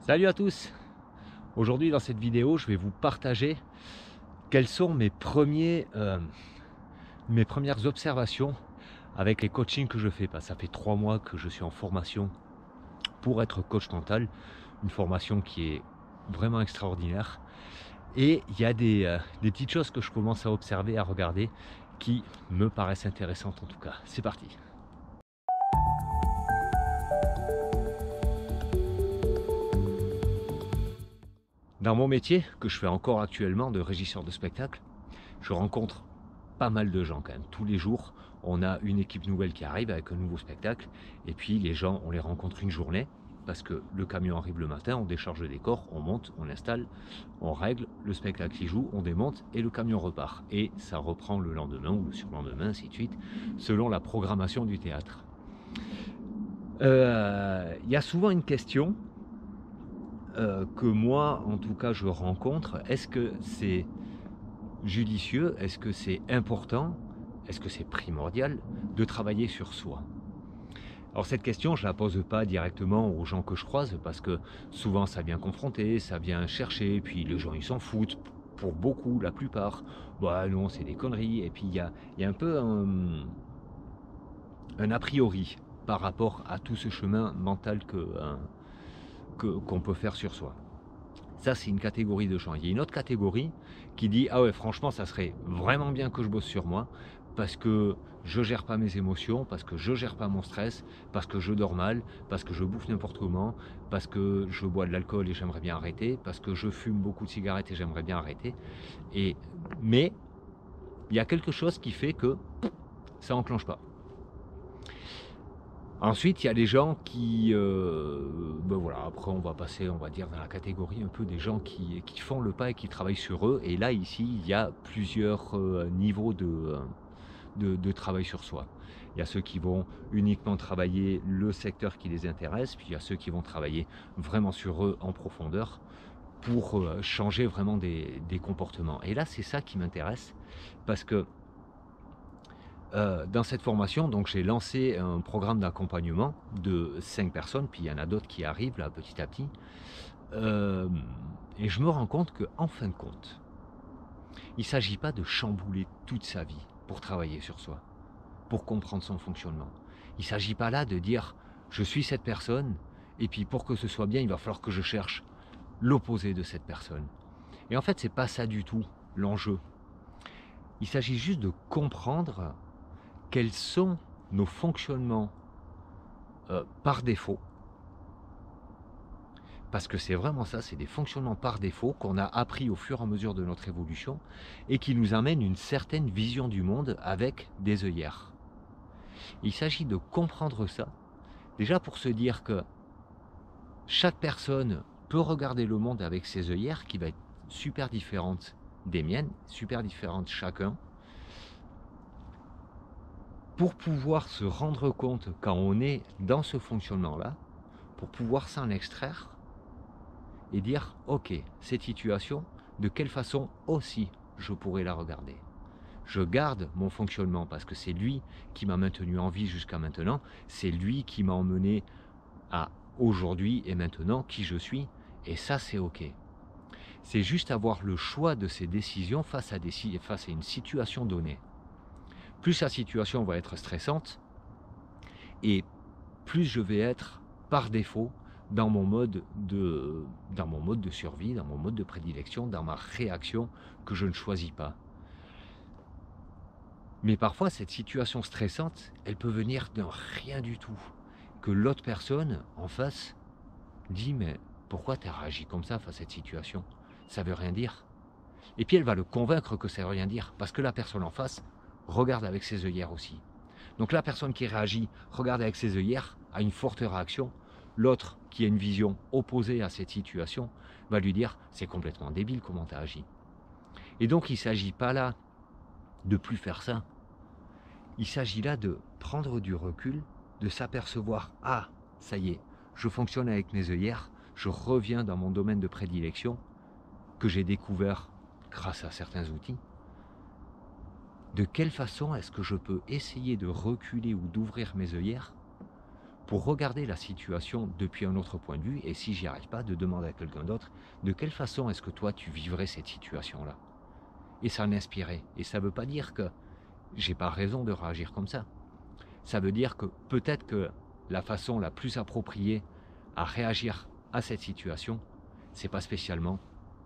Salut à tous! Aujourd'hui dans cette vidéo, je vais vous partager quels sont mes premières observations avec les coachings que je fais. Ça fait 3 mois que je suis en formation pour être coach mental, une formation qui est vraiment extraordinaire et il y a des petites choses que je commence à observer, à regarder, qui me paraissent intéressantes en tout cas. C'est parti! Dans mon métier, que je fais encore actuellement de régisseur de spectacle, je rencontre pas mal de gens quand même. Tous les jours, on a une équipe nouvelle qui arrive avec un nouveau spectacle. Et puis les gens, on les rencontre une journée parce que le camion arrive le matin, on décharge le décor, on monte, on installe, on règle, le spectacle y joue, on démonte et le camion repart. Et ça reprend le lendemain ou le surlendemain, ainsi de suite, selon la programmation du théâtre. Il y a souvent une question que moi, en tout cas, je rencontre. Est-ce que c'est judicieux? Est-ce que c'est important? Est-ce que c'est primordial de travailler sur soi? Alors cette question, je la pose pas directement aux gens que je croise parce que souvent ça vient confronter, ça vient chercher, puis les gens ils s'en foutent. Pour beaucoup, la plupart, bah non, c'est des conneries. Et puis il y a un peu un a priori par rapport à tout ce chemin mental qu'on peut faire sur soi. Ça, c'est une catégorie de gens. Il y a une autre catégorie qui dit « Ah ouais, franchement, ça serait vraiment bien que je bosse sur moi parce que je gère pas mes émotions, parce que je gère pas mon stress, parce que je dors mal, parce que je bouffe n'importe comment, parce que je bois de l'alcool et j'aimerais bien arrêter, parce que je fume beaucoup de cigarettes et j'aimerais bien arrêter. » Mais il y a quelque chose qui fait que ça enclenche pas. Ensuite, il y a des gens qui, ben voilà, après on va passer, on va dire, dans la catégorie un peu des gens qui font le pas et qui travaillent sur eux. Et là, ici, il y a plusieurs niveaux de travail sur soi. Il y a ceux qui vont uniquement travailler le secteur qui les intéresse, puis il y a ceux qui vont travailler vraiment sur eux en profondeur pour changer vraiment des comportements. Et là, c'est ça qui m'intéresse, parce que dans cette formation, donc j'ai lancé un programme d'accompagnement de 5 personnes, puis il y en a d'autres qui arrivent là petit à petit. Et je me rends compte qu'en fin de compte, il ne s'agit pas de chambouler toute sa vie pour travailler sur soi, pour comprendre son fonctionnement. Il ne s'agit pas là de dire je suis cette personne, et puis pour que ce soit bien, il va falloir que je cherche l'opposé de cette personne. Et en fait, c'est pas ça du tout l'enjeu. Il s'agit juste de comprendre quels sont nos fonctionnements par défaut, parce que c'est vraiment ça, c'est des fonctionnements par défaut qu'on a appris au fur et à mesure de notre évolution et qui nous amènent une certaine vision du monde avec des œillères. Il s'agit de comprendre ça, déjà pour se dire que chaque personne peut regarder le monde avec ses œillères qui va être super différente des miennes, super différente chacun, pour pouvoir se rendre compte quand on est dans ce fonctionnement-là, pour pouvoir s'en extraire et dire ok, cette situation, de quelle façon aussi je pourrais la regarder. Je garde mon fonctionnement parce que c'est lui qui m'a maintenu en vie jusqu'à maintenant, c'est lui qui m'a emmené à aujourd'hui et maintenant qui je suis, et ça c'est ok. C'est juste avoir le choix de ces décisions face à une situation donnée. Plus la situation va être stressante, et plus je vais être par défaut dans mon mode de survie, dans mon mode de prédilection, dans ma réaction que je ne choisis pas. Mais parfois, cette situation stressante, elle peut venir de rien du tout. Que l'autre personne en face dit « mais pourquoi tu as réagi comme ça face à cette situation? Ça veut rien dire. » Et puis elle va le convaincre que ça veut rien dire, parce que la personne en face regarde avec ses œillères aussi. Donc la personne qui réagit, regarde avec ses œillères, a une forte réaction. L'autre, qui a une vision opposée à cette situation, va lui dire « c'est complètement débile comment tu as agi ». Et donc il ne s'agit pas là de plus faire ça. Il s'agit là de prendre du recul, de s'apercevoir « ah, ça y est, je fonctionne avec mes œillères, je reviens dans mon domaine de prédilection que j'ai découvert grâce à certains outils ». De quelle façon est-ce que je peux essayer de reculer ou d'ouvrir mes œillères pour regarder la situation depuis un autre point de vue, et si j'y arrive pas, de demander à quelqu'un d'autre de quelle façon est-ce que toi tu vivrais cette situation-là. Et ça m'inspirait. Et ça ne veut pas dire que j'ai pas raison de réagir comme ça. Ça veut dire que peut-être que la façon la plus appropriée à réagir à cette situation, c'est pas spécialement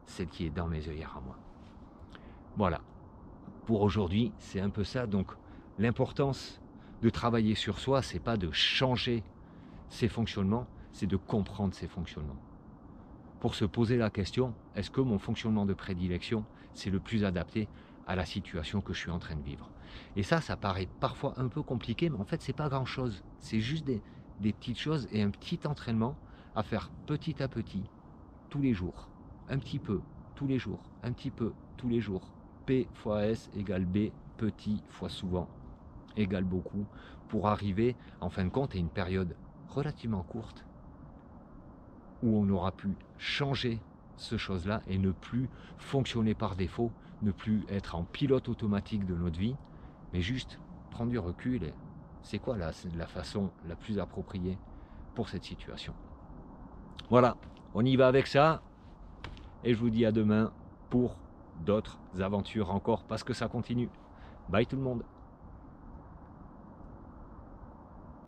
celle qui est dans mes œillères à moi. Voilà. Pour aujourd'hui, c'est un peu ça. Donc l'importance de travailler sur soi, c'est pas de changer ses fonctionnements, c'est de comprendre ses fonctionnements. Pour se poser la question, est-ce que mon fonctionnement de prédilection, c'est le plus adapté à la situation que je suis en train de vivre? Et ça paraît parfois un peu compliqué, mais en fait, c'est pas grand-chose. C'est juste des petites choses et un petit entraînement à faire petit à petit, tous les jours. Un petit peu, tous les jours. Un petit peu, tous les jours. P fois S égale B, petit fois souvent, égale beaucoup, pour arriver, en fin de compte, à une période relativement courte, où on aura pu changer ce chose-là et ne plus fonctionner par défaut, ne plus être en pilote automatique de notre vie, mais juste prendre du recul et c'est quoi là, c'est la façon la plus appropriée pour cette situation. Voilà, on y va avec ça et je vous dis à demain pour d'autres aventures encore parce que ça continue. Bye tout le monde.